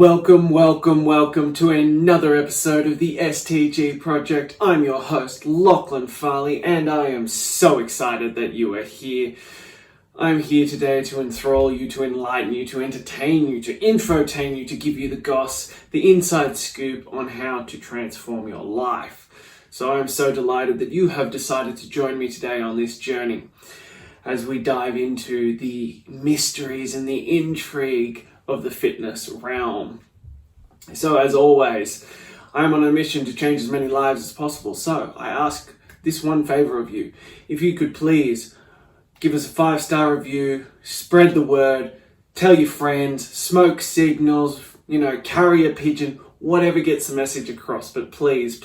Welcome to another episode of the STG project. I'm your host, Lachlan Farley, and I am so excited that you are here. I'm here today to enthrall you, to enlighten you, to entertain you, to infotain you, to give you the goss, the inside scoop on how to transform your life. So I'm so delighted that you have decided to join me today on this journey as we dive into the mysteries and the intrigue of the fitness realm. So as always, I am on a mission to change as many lives as possible. So I ask this one favor of you. If you could please give us a 5-star review, spread the word, tell your friends, smoke signals, carry a pigeon, whatever gets the message across. But please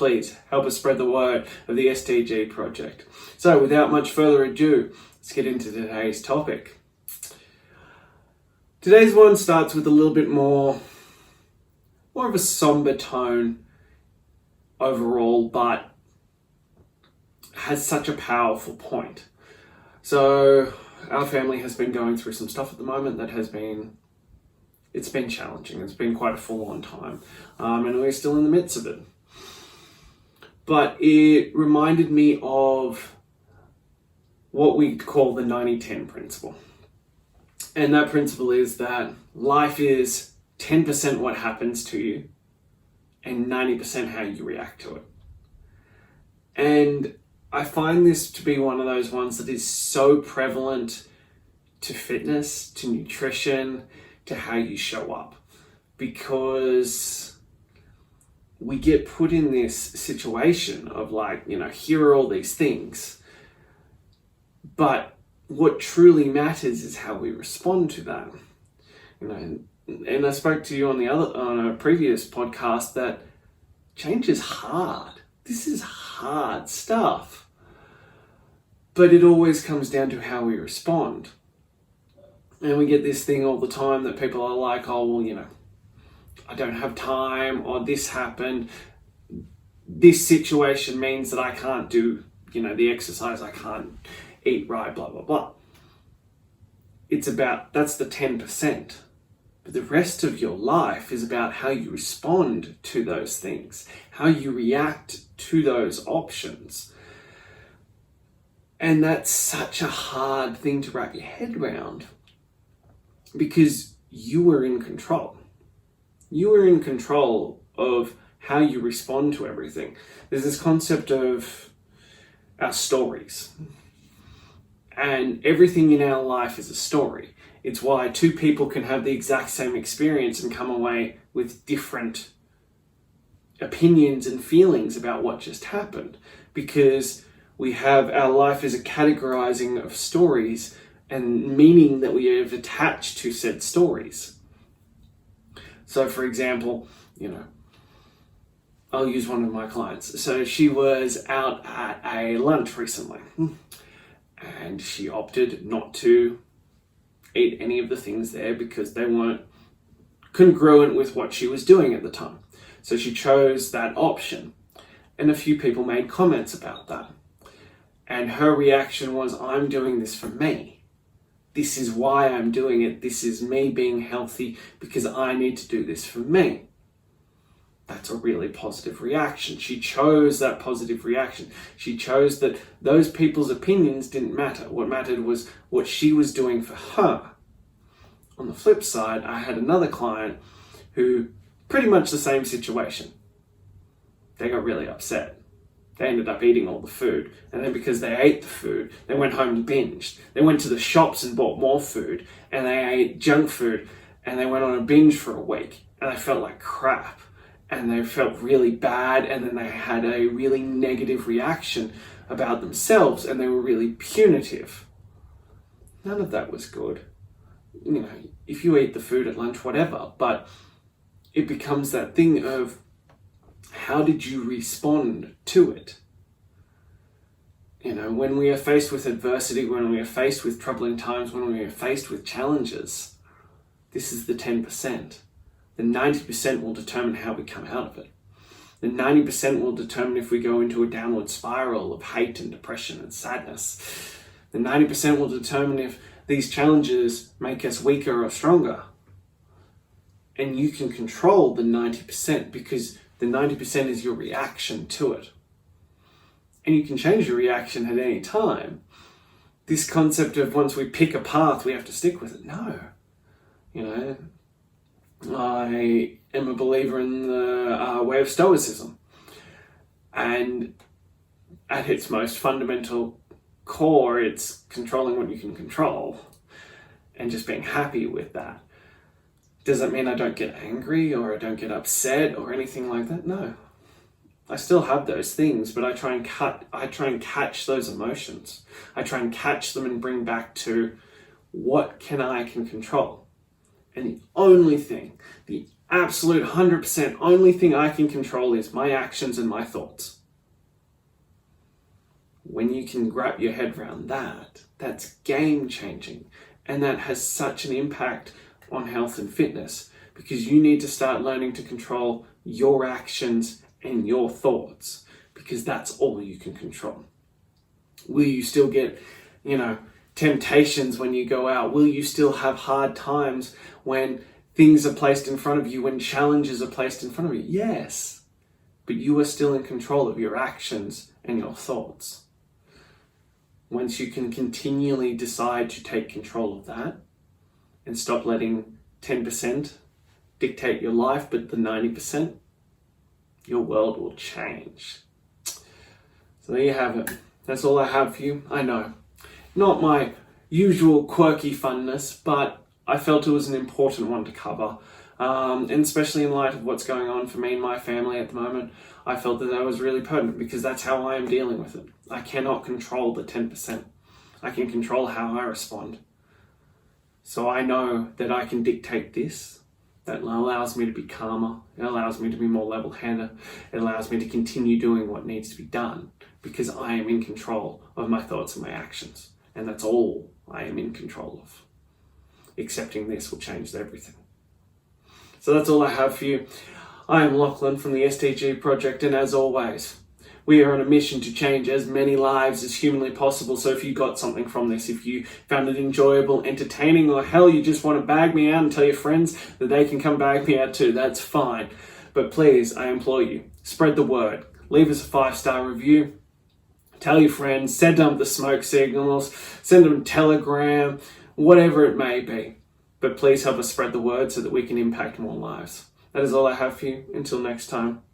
help us spread the word of the STG project. So without much further ado, let's get into today's topic. Today's one starts with a little bit more of a somber tone overall, but has such a powerful point. So our family has been going through some stuff at the moment that it's been challenging. It's been quite a full-on time, and we're still in the midst of it. But it reminded me of what we call the 90-10 principle. And that principle is that life is 10% what happens to you and 90% how you react to it. And I find this to be one of those ones that is so prevalent to fitness, to nutrition, to how you show up. Because we get put in this situation of here are all these things. But what truly matters is how we respond to that. And I spoke to you on a previous podcast that change is hard. This is hard stuff. But it always comes down to how we respond. And we get this thing all the time that people are like, I don't have time, or this happened. This situation means that I can't do, the exercise, I can't eat right, blah, blah, blah. That's the 10%. But the rest of your life is about how you respond to those things, how you react to those options. And that's such a hard thing to wrap your head around because you are in control. You are in control of how you respond to everything. There's this concept of our stories. And everything in our life is a story. It's why two people can have the exact same experience and come away with different opinions and feelings about what just happened. Because we have our life as a categorizing of stories and meaning that we have attached to said stories. So for example, I'll use one of my clients. So she was out at a lunch recently. And she opted not to eat any of the things there because they weren't congruent with what she was doing at the time. So she chose that option. And a few people made comments about that. And her reaction was, I'm doing this for me. This is why I'm doing it. This is me being healthy because I need to do this for me. That's a really positive reaction. She chose that positive reaction. She chose that those people's opinions didn't matter. What mattered was what she was doing for her. On the flip side, I had another client who, pretty much the same situation. They got really upset. They ended up eating all the food. And then because they ate the food, they went home and binged. They went to the shops and bought more food. And they ate junk food. And they went on a binge for a week. And they felt like crap. And they felt really bad, and then they had a really negative reaction about themselves, and they were really punitive. None of that was good. If you eat the food at lunch, whatever, but it becomes that thing of how did you respond to it? When we are faced with adversity, when we are faced with troubling times, when we are faced with challenges, this is the 10%. The 90% will determine how we come out of it. The 90% will determine if we go into a downward spiral of hate and depression and sadness. The 90% will determine if these challenges make us weaker or stronger. And you can control the 90% because the 90% is your reaction to it. And you can change your reaction at any time. This concept of once we pick a path, we have to stick with it. No. I am a believer in the way of Stoicism. And at its most fundamental core, it's controlling what you can control and just being happy with that. Does that mean I don't get angry or I don't get upset or anything like that? No. I still have those things, but I try and catch those emotions. I try and catch them and bring back to what I can control. And the only thing, the absolute 100% only thing I can control is my actions and my thoughts. When you can wrap your head around that, that's game changing. And that has such an impact on health and fitness, because you need to start learning to control your actions and your thoughts, because that's all you can control. Will you still get, temptations when you go out? Will you still have hard times when things are placed in front of you, when challenges are placed in front of you? Yes, but you are still in control of your actions and your thoughts. Once you can continually decide to take control of that and stop letting 10% dictate your life, but the 90%, your world will change. So there you have it. That's all I have for you. I know, not my usual quirky funness, but I felt it was an important one to cover. And especially in light of what's going on for me and my family at the moment, I felt that was really pertinent, because that's how I am dealing with it. I cannot control the 10%. I can control how I respond. So I know that I can dictate this. That allows me to be calmer. It allows me to be more level-headed. It allows me to continue doing what needs to be done, because I am in control of my thoughts and my actions. And that's all I am in control of. Accepting this will change everything. So that's all I have for you. I am Lachlan from the STG project, and as always, we are on a mission to change as many lives as humanly possible. So if you got something from this, if you found it enjoyable, entertaining, or hell, you just want to bag me out and tell your friends that they can come bag me out too, that's fine. But please, I implore you, spread the word. Leave us a 5-star review. Tell your friends, send them the smoke signals, send them Telegram, whatever it may be. But please help us spread the word so that we can impact more lives. That is all I have for you. Until next time.